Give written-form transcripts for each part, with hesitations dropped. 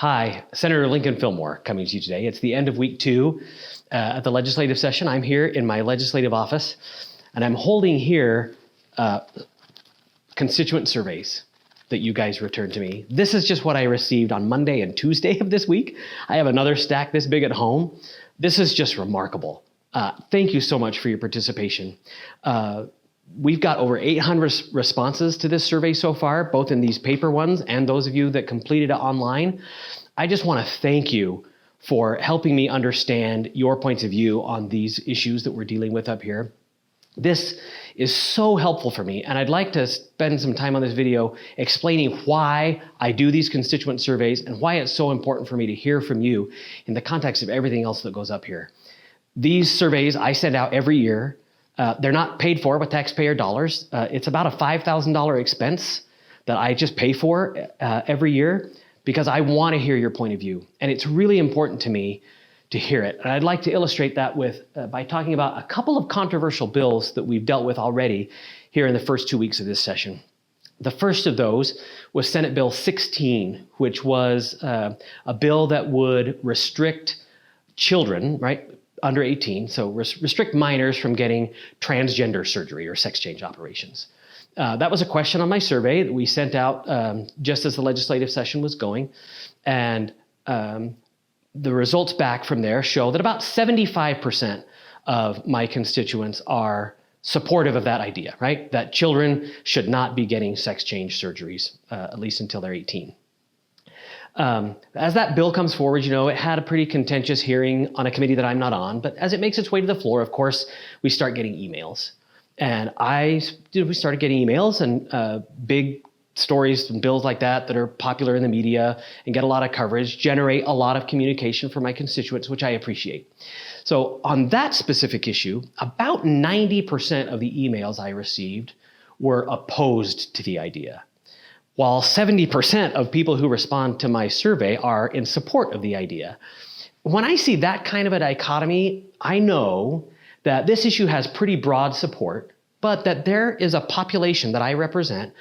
Hi, Senator Lincoln Fillmore coming to you today. It's the end of week 2 at the legislative session. I'm here in my legislative office, and I'm holding here constituent surveys that you guys returned to me. This is just what I received on Monday and Tuesday of this week. I have another stack this big at home. This is just remarkable. Thank you so much for your participation. We've got over 800 responses to this survey so far, both in these paper ones and those of you that completed it online. I just want to thank you for helping me understand your points of view on these issues that we're dealing with up here. This is so helpful for me, and I'd like to spend some time on this video explaining why I do these constituent surveys and why it's so important for me to hear from you in the context of everything else that goes up here. These surveys I send out every year. They're not paid for with taxpayer dollars. It's about a $5,000 expense that I just pay for every year because I want to hear your point of view. And it's really important to me to hear it. And I'd like to illustrate that by talking about a couple of controversial bills that we've dealt with already here in the first 2 weeks of this session. The first of those was Senate Bill 16, which was a bill that would restrict children, right, under 18, so restrict minors from getting transgender surgery or sex change operations. That was a question on my survey that we sent out just as the legislative session was going. And the results back from there show that about 75% of my constituents are supportive of that idea, right? That children should not be getting sex change surgeries, at least until they're 18. As that bill comes forward, it had a pretty contentious hearing on a committee that I'm not on, but as it makes its way to the floor, of course, we start getting emails. And we started getting emails and big stories and bills like that are popular in the media and get a lot of coverage, generate a lot of communication for my constituents, which I appreciate. So on that specific issue, about 90% of the emails I received were opposed to the idea, while 70% of people who respond to my survey are in support of the idea. When I see that kind of a dichotomy, I know that this issue has pretty broad support, but that there is a population that I represent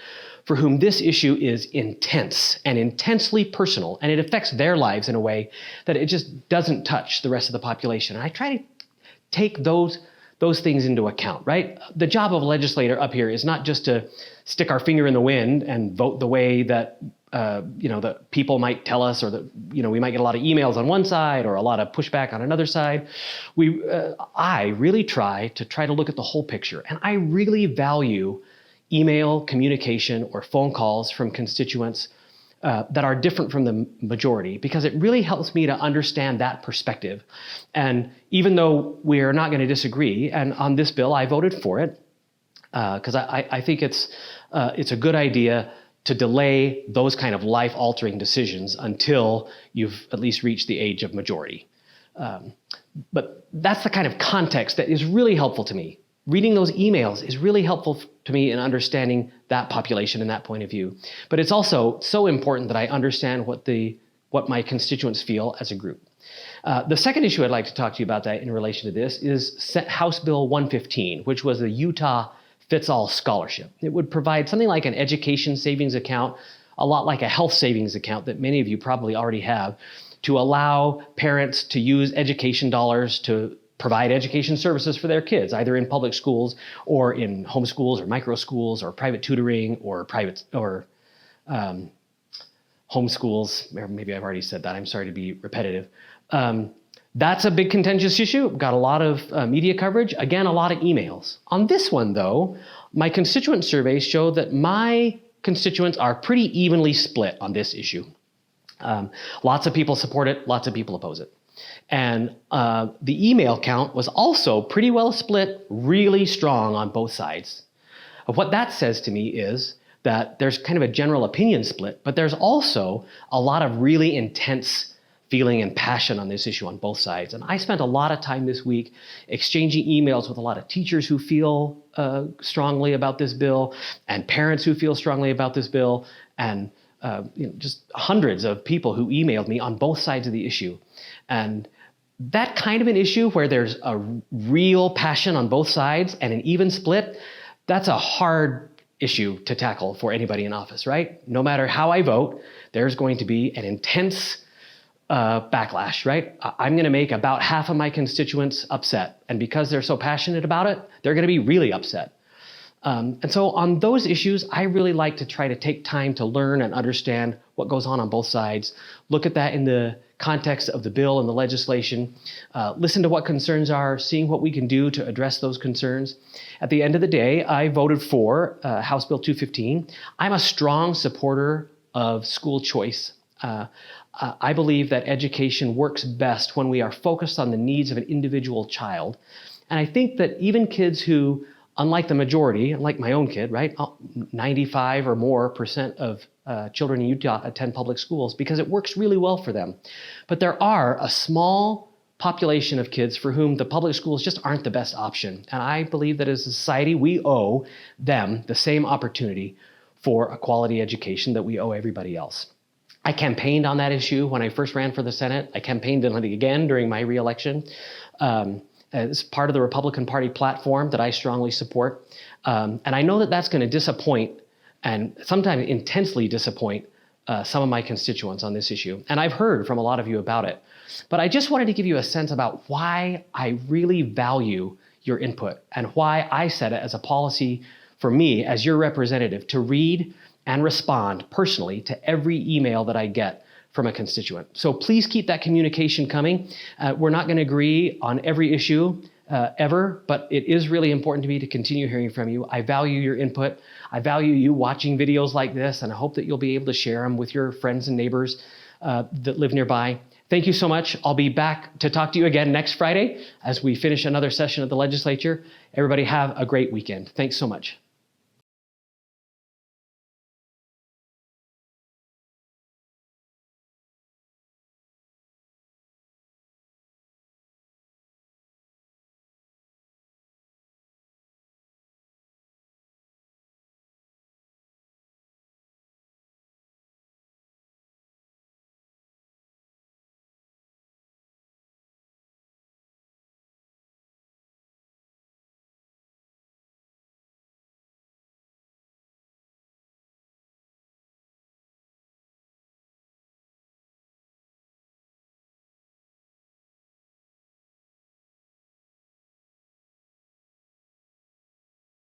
for whom this issue is intense and intensely personal, and it affects their lives in a way that it just doesn't touch the rest of the population. And I try to take those things into account, right? The job of a legislator up here is not just to stick our finger in the wind and vote the way that the people might tell us, or that we might get a lot of emails on one side or a lot of pushback on another side. I really try to look at the whole picture, and I really value email communication or phone calls from constituents that are different from the majority, because it really helps me to understand that perspective. And even though we're not going to disagree, and on this bill I voted for it because I think it's a good idea to delay those kind of life-altering decisions until you've at least reached the age of majority. But that's the kind of context that is really helpful to me. Reading those emails is really helpful to me in understanding that population and that point of view. But it's also so important that I understand what my constituents feel as a group. The second issue I'd like to talk to you about that in relation to this is House Bill 115, which was the Utah Fits-All Scholarship. It would provide something like an education savings account, a lot like a health savings account that many of you probably already have, to allow parents to use education dollars to provide education services for their kids, either in public schools or in homeschools or micro schools or private tutoring or homeschools. Or maybe I've already said that. I'm sorry to be repetitive. That's a big contentious issue. Got a lot of media coverage. Again, a lot of emails. On this one, though, my constituent surveys show that my constituents are pretty evenly split on this issue. Lots of people support it. Lots of people oppose it. And the email count was also pretty well split, really strong on both sides. What that says to me is that there's kind of a general opinion split, but there's also a lot of really intense feeling and passion on this issue on both sides. And I spent a lot of time this week exchanging emails with a lot of teachers who feel strongly about this bill, and parents who feel strongly about this bill, and just hundreds of people who emailed me on both sides of the issue. And that kind of an issue where there's a real passion on both sides and an even split, that's a hard issue to tackle for anybody in office, right? No matter how I vote, there's going to be an intense backlash, right? I'm going to make about half of my constituents upset. And because they're so passionate about it, they're going to be really upset. And so on those issues, I really like to try to take time to learn and understand what goes on both sides, look at that in the context of the bill and the legislation, listen to what concerns are, seeing what we can do to address those concerns. At the end of the day, I voted for House Bill 215. I'm a strong supporter of school choice. I believe that education works best when we are focused on the needs of an individual child. And I think that even kids who, unlike the majority, like my own kid, right, 95 or more % of children in Utah attend public schools because it works really well for them. But there are a small population of kids for whom the public schools just aren't the best option. And I believe that as a society, we owe them the same opportunity for a quality education that we owe everybody else. I campaigned on that issue when I first ran for the Senate. I campaigned on it again during my reelection. It's part of the Republican Party platform that I strongly support. And I know that that's going to disappoint and sometimes intensely disappoint some of my constituents on this issue. And I've heard from a lot of you about it. But I just wanted to give you a sense about why I really value your input and why I set it as a policy for me as your representative to read and respond personally to every email that I get from a constituent. So please keep that communication coming. We're not going to agree on every issue ever, but it is really important to me to continue hearing from you. I value your input. I value you watching videos like this, and I hope that you'll be able to share them with your friends and neighbors that live nearby. Thank you so much. I'll be back to talk to you again next Friday as we finish another session of the legislature. Everybody have a great weekend. Thanks so much.